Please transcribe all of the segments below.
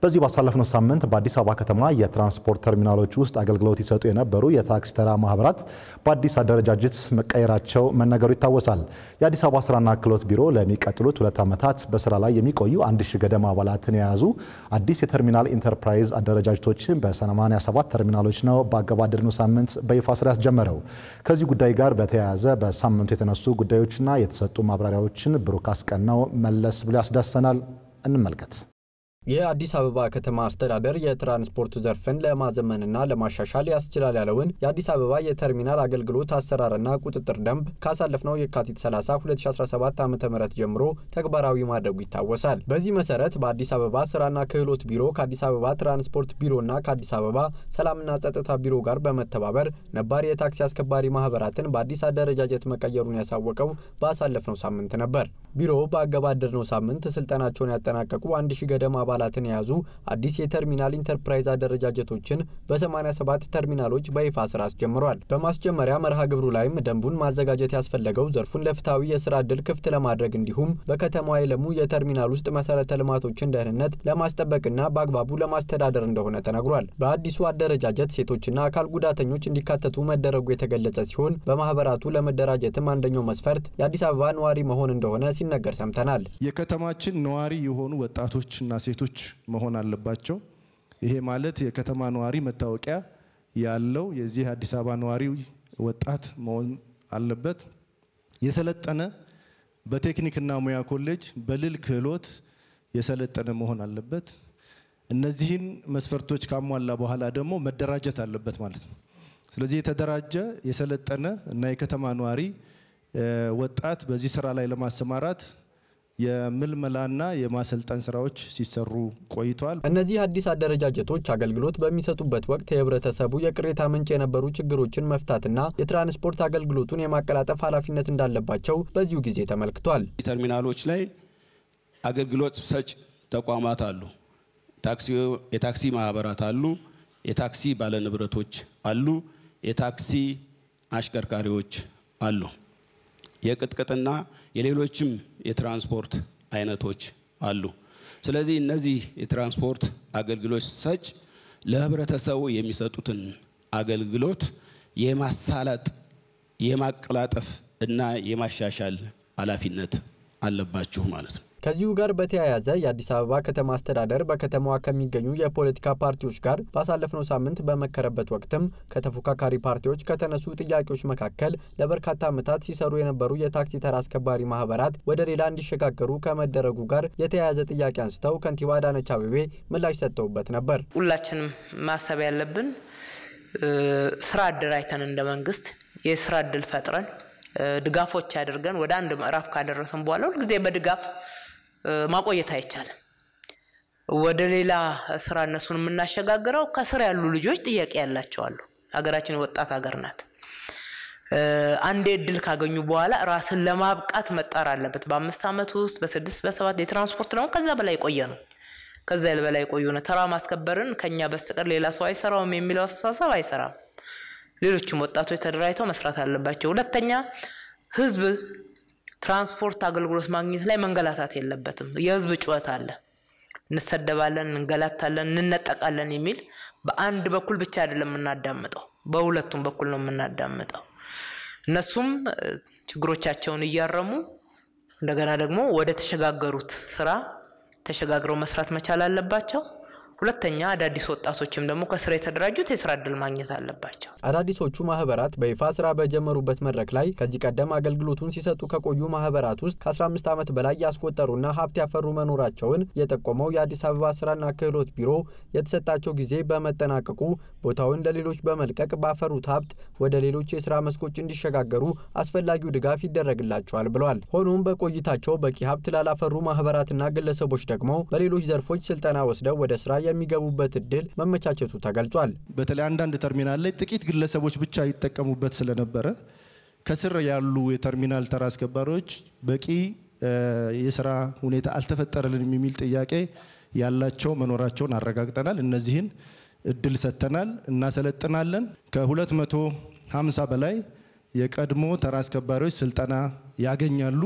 በዚህ ባሳለፍነው ሳምንት በአዲስ አበባ ከተማ የትራንስፖርት ተርሚናሎች ውስጥ አገልግሎት ይሰጡ የነበሩ የታክሲ ተራ ማህበራት በአዲስ አደረጃጀት መቀየራቸው መነገሩ ይታወሳል። የአዲስ አበባ ስራና ክህሎት ቢሮ ለሚቀጥሉት 2 ዓመታት በስራ ላይ የሚቆዩ 1000 ገደማ አባላትን የያዙ አዲስ የተርሚናል ኢንተርፕራይዝ አደረጃጀቶችን በ87 ተርሚናሎች ነው በአገባደድነው ሳምንት በይፋ ስራ ያስጀመረው። ከዚህ ጉዳይ ጋር በተያያዘ በሳምንቱ የተነሱ ጉዳዮችና የተሰጡ ማብራሪያዎችን ብሩክ አስቀናው መለስ ብሎ ያስዳሰናል። እንመልከት። የአዲስ አበባ ከተማ አስተዳደር የትራንስፖርት ዘርፍን ለማዘመንና ለማሻሻል ያስችላል ያለውን የአዲስ አበባ የተርሚናል አገልግሎት አሰራርና ቁጥጥር ደንብ ካሳለፍነው የካቲት 30 2017 ዓ.ም ጀምሮ ተግባራዊ ማድረጉ ይታወሳል። በዚህ መሰረት በአዲስ አበባ ስራና ክህሎት ቢሮ ከአዲስ አበባ ትራንስፖርት ቢሮና ከአዲስ አበባ ሰላምና ጸጥታ ቢሮ ጋር በመተባበር ነባር የታክሲ አስከባሪ ማህበራትን በአዲስ አደረጃጀት መቀየሩን ያሳወቀው ባሳለፍነው ሳምንት ነበር። ቢሮው በአገባደድነው ሳምንት ስልጠናቸውን ያጠናቀቁ 1000 ገደማ አባላትን የያዙ አዲስ የተርሚናል ኢንተርፕራይዝ አደረጃጀቶችን በ87 ተርሚናሎች በይፋ ስራ አስጀምሯል። በማስጀመሪያ መርሃ ግብሩ ላይም ደንቡን ማዘጋጀት ያስፈለገው ዘርፉን ለፍትሃዊ የስራ ዕድል ክፍት ለማድረግ እንዲሁም በከተማዋ የለሙ የተርሚናል ውስጥ መሰረተ ልማቶችን ደህንነት ለማስጠበቅና በአግባቡ ለማስተዳደር እንደሆነ ተነግሯል። በአዲሱ አደረጃጀት ሴቶችና አካል ጉዳተኞች እንዲካተቱ መደረጉ የተገለጸ ሲሆን በማህበራቱ ለመደራጀትም አንደኛው መስፈርት የአዲስ አበባ ነዋሪ መሆን እንደሆነ ሲነገር ሰምተናል። የከተማችን ነዋሪ የሆኑ ወጣቶችና ሴቶች መሆን አለባቸው። ይሄ ማለት የከተማ ነዋሪ መታወቂያ ያለው የዚህ አዲስ አበባ ነዋሪ ወጣት መሆን አለበት። የሰለጠነ በቴክኒክና ሙያ ኮሌጅ በልል ክህሎት የሰለጠነ መሆን አለበት። እነዚህን መስፈርቶች ካሟላ በኋላ ደግሞ መደራጀት አለበት ማለት ነው። ስለዚህ የተደራጀ የሰለጠነ እና የከተማ ነዋሪ ወጣት በዚህ ስራ ላይ ለማሰማራት የምልመላና የማሰልጠን ስራዎች ሲሰሩ ቆይተዋል። እነዚህ አዲስ አደረጃጀቶች አገልግሎት በሚሰጡበት ወቅት የህብረተሰቡ የቅሬታ ምንጭ የነበሩ ችግሮችን መፍታትና የትራንስፖርት አገልግሎቱን የማቀላጠፍ ኃላፊነት እንዳለባቸው በዚሁ ጊዜ ተመልክቷል። ተርሚናሎች ላይ አገልግሎት ሰጭ ተቋማት አሉ። የታክሲ ማህበራት አሉ፣ የታክሲ ባለንብረቶች አሉ፣ የታክሲ አሽከርካሪዎች አሉ። የቅጥቅጥና የሌሎችም የትራንስፖርት አይነቶች አሉ። ስለዚህ እነዚህ የትራንስፖርት አገልግሎት ሰጭ ለህብረተሰቡ የሚሰጡትን አገልግሎት የማሳለጥ የማቀላጠፍ እና የማሻሻል ኃላፊነት አለባችሁ ማለት ነው። ከዚሁ ጋር በተያያዘ የአዲስ አበባ ከተማ አስተዳደር በከተማዋ ከሚገኙ የፖለቲካ ፓርቲዎች ጋር ባሳለፍነው ሳምንት በመከረበት ወቅትም ከተፎካካሪ ፓርቲዎች ከተነሱ ጥያቄዎች መካከል ለበርካታ ዓመታት ሲሰሩ የነበሩ የታክሲ ተራ አስከባሪ ማህበራት ወደ ሌላ እንዲሸጋገሩ ከመደረጉ ጋር የተያያዘ ጥያቄ አንስተው ከንቲባ አዳነች አቤቤ ምላሽ ሰጥተውበት ነበር። ሁላችንም ማሰብ ያለብን ስራ አደራጅተን እንደ መንግስት የስራ ዕድል ፈጥረን ድጋፎች አድርገን ወደ አንድ ምዕራፍ ካደረሰን በኋላ ሁሉ ጊዜ በድጋፍ ማቆየት አይቻልም። ወደ ሌላ ስራ እነሱን የምናሸጋግረው ከስር ያሉ ልጆች ጥያቄ ያላቸው አሉ። ሀገራችን ወጣት ሀገር ናት። አንዴ እድል ካገኙ በኋላ ራስን ለማብቃት መጣር አለበት። በ5 ዓመት ውስጥ በ6 በ7 የትራንስፖርት ነው ከዛ በላይ ቆየ ነው። ከዛ በላይ ቆዩ ነው። ተራ ማስከበርን ከኛ በስተቀር ሌላ ሰው አይሰራውም የሚለው አስተሳሰብ አይሰራም። ሌሎችም ወጣቶች ተደራጅተው መስራት አለባቸው። ሁለተኛ ህዝብ ትራንስፖርት አገልግሎት ማግኘት ላይ መንገላታት የለበትም። የህዝብ ጩኸት አለ። እንሰደባለን፣ እንገላታለን፣ እንነጠቃለን የሚል በአንድ በኩል ብቻ አይደለም እናዳምጠው፣ በሁለቱም በኩል ነው እናዳምጠው። እነሱም ችግሮቻቸውን እያረሙ እንደገና ደግሞ ወደ ተሸጋገሩት ስራ ተሸጋግረው መስራት መቻል አለባቸው። ሁለተኛ አዳዲስ ወጣቶችም ደግሞ ከስራ የተደራጁት የስራ ዕድል ማግኘት አለባቸው። አዳዲሶቹ ማህበራት በይፋ ስራ በጀመሩበት መድረክ ላይ ከዚህ ቀደም አገልግሎቱን ሲሰጡ ከቆዩ ማህበራት ውስጥ ከ15 ዓመት በላይ ያስቆጠሩና ሀብት ያፈሩ መኖራቸውን የጠቆመው የአዲስ አበባ ስራና ክህሎት ቢሮ የተሰጣቸው ጊዜ በመጠናቀቁ ቦታውን ለሌሎች በመልቀቅ ባፈሩት ሀብት ወደ ሌሎች የስራ መስኮች እንዲሸጋገሩ አስፈላጊው ድጋፍ ይደረግላቸዋል ብለዋል። ሆኖም በቆይታቸው በቂ ሀብት ላላፈሩ ማህበራትና ግለሰቦች ደግሞ በሌሎች ዘርፎች ስልጠና ወስደው ወደ ስራ የሚገቡበት እድል መመቻቸቱ ተገልጿል። በተለይ አንዳንድ ተርሚናል ላይ ጥቂት ግለሰቦች ብቻ ይጠቀሙበት ስለነበረ ከስር ያሉ የተርሚናል ተራ አስከባሪዎች በቂ የሥራ ሁኔታ አልተፈጠረልንም የሚል ጥያቄ ያላቸው መኖራቸውን አረጋግጠናል። እነዚህን እድል ሰጥተናል፣ እናሰለጥናለን። ከ250 በላይ የቀድሞ ተራ አስከባሪዎች ስልጠና ያገኛሉ።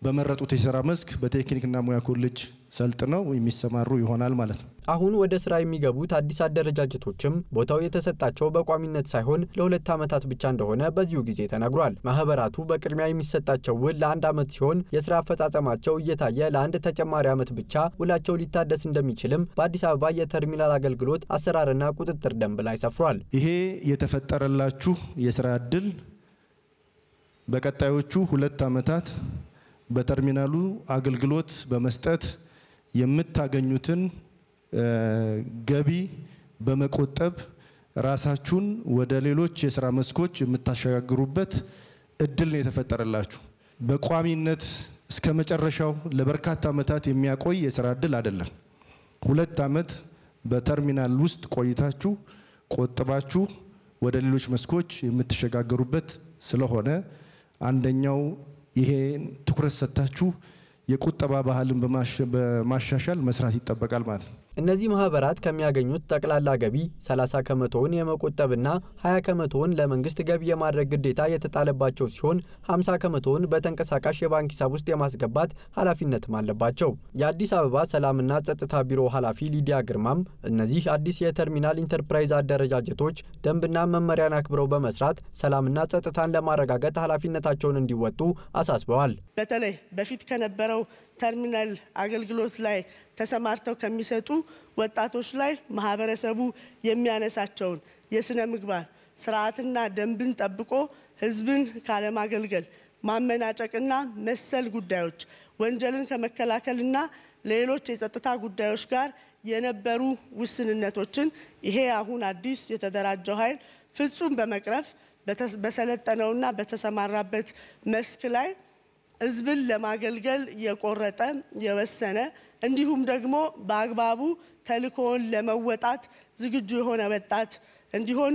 በመረጡት የሥራ መስክ በቴክኒክና ሙያ ኮሌጅ ሰልጥነው የሚሰማሩ ይሆናል ማለት ነው። አሁን ወደ ስራ የሚገቡት አዲስ አደረጃጀቶችም ቦታው የተሰጣቸው በቋሚነት ሳይሆን ለ2 ዓመታት ብቻ እንደሆነ በዚሁ ጊዜ ተነግሯል። ማህበራቱ በቅድሚያ የሚሰጣቸው ውል ለ1 ዓመት ሲሆን የስራ አፈጻጸማቸው እየታየ ለ1 ተጨማሪ ዓመት ብቻ ውላቸው ሊታደስ እንደሚችልም በአዲስ አበባ የተርሚናል አገልግሎት አሰራርና ቁጥጥር ደንብ ላይ ሰፍሯል። ይሄ የተፈጠረላችሁ የስራ ዕድል በቀጣዮቹ 2 ዓመታት በተርሚናሉ አገልግሎት በመስጠት የምታገኙትን ገቢ በመቆጠብ ራሳችሁን ወደ ሌሎች የሥራ መስኮች የምታሸጋግሩበት እድል ነው የተፈጠረላችሁ። በቋሚነት እስከ መጨረሻው ለበርካታ ዓመታት የሚያቆይ የሥራ እድል አይደለም። 2 ዓመት በተርሚናል ውስጥ ቆይታችሁ ቆጥባችሁ ወደ ሌሎች መስኮች የምትሸጋገሩበት ስለሆነ አንደኛው ይሄን ትኩረት ሰጥታችሁ የቁጠባ ባህልን በማሻሻል መስራት ይጠበቃል ማለት ነው። እነዚህ ማህበራት ከሚያገኙት ጠቅላላ ገቢ 30 ከመቶውን የመቆጠብና 20 ከመቶውን ለመንግስት ገቢ የማድረግ ግዴታ የተጣለባቸው ሲሆን 50 ከመቶውን በተንቀሳቃሽ የባንክ ሂሳብ ውስጥ የማስገባት ኃላፊነትም አለባቸው። የአዲስ አበባ ሰላምና ጸጥታ ቢሮ ኃላፊ ሊዲያ ግርማም እነዚህ አዲስ የተርሚናል ኢንተርፕራይዝ አደረጃጀቶች ደንብና መመሪያን አክብረው በመስራት ሰላምና ጸጥታን ለማረጋገጥ ኃላፊነታቸውን እንዲወጡ አሳስበዋል። በተለይ በፊት ከነበረው ተርሚናል አገልግሎት ላይ ተሰማርተው ከሚሰጡ ወጣቶች ላይ ማህበረሰቡ የሚያነሳቸውን የስነ ምግባር ስርዓትና ደንብን ጠብቆ ህዝብን ካለማገልገል ማመናጨቅና መሰል ጉዳዮች ወንጀልን ከመከላከልና ሌሎች የጸጥታ ጉዳዮች ጋር የነበሩ ውስንነቶችን ይሄ አሁን አዲስ የተደራጀው ኃይል ፍጹም በመቅረፍ በሰለጠነውና በተሰማራበት መስክ ላይ ህዝብን ለማገልገል የቆረጠ የወሰነ እንዲሁም ደግሞ በአግባቡ ተልእኮውን ለመወጣት ዝግጁ የሆነ ወጣት እንዲሆን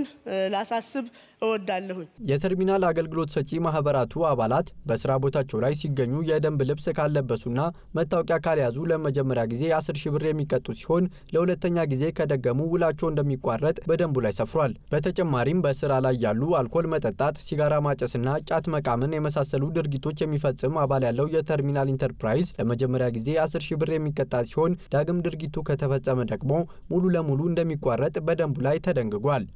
ላሳስብ እወዳለሁ። የተርሚናል አገልግሎት ሰጪ ማህበራቱ አባላት በስራ ቦታቸው ላይ ሲገኙ የደንብ ልብስ ካለበሱና መታወቂያ ካልያዙ ለመጀመሪያ ጊዜ 10,000 ብር የሚቀጡ ሲሆን ለሁለተኛ ጊዜ ከደገሙ ውላቸው እንደሚቋረጥ በደንቡ ላይ ሰፍሯል። በተጨማሪም በስራ ላይ ያሉ አልኮል መጠጣት፣ ሲጋራ ማጨስና ጫት መቃምን የመሳሰሉ ድርጊቶች የሚፈጽም አባል ያለው የተርሚናል ኢንተርፕራይዝ ለመጀመሪያ ጊዜ 10,000 ብር የሚቀጣ ሲሆን ዳግም ድርጊቱ ከተፈጸመ ደግሞ ሙሉ ለሙሉ እንደሚቋረጥ በደንቡ ላይ ተደንግጓል።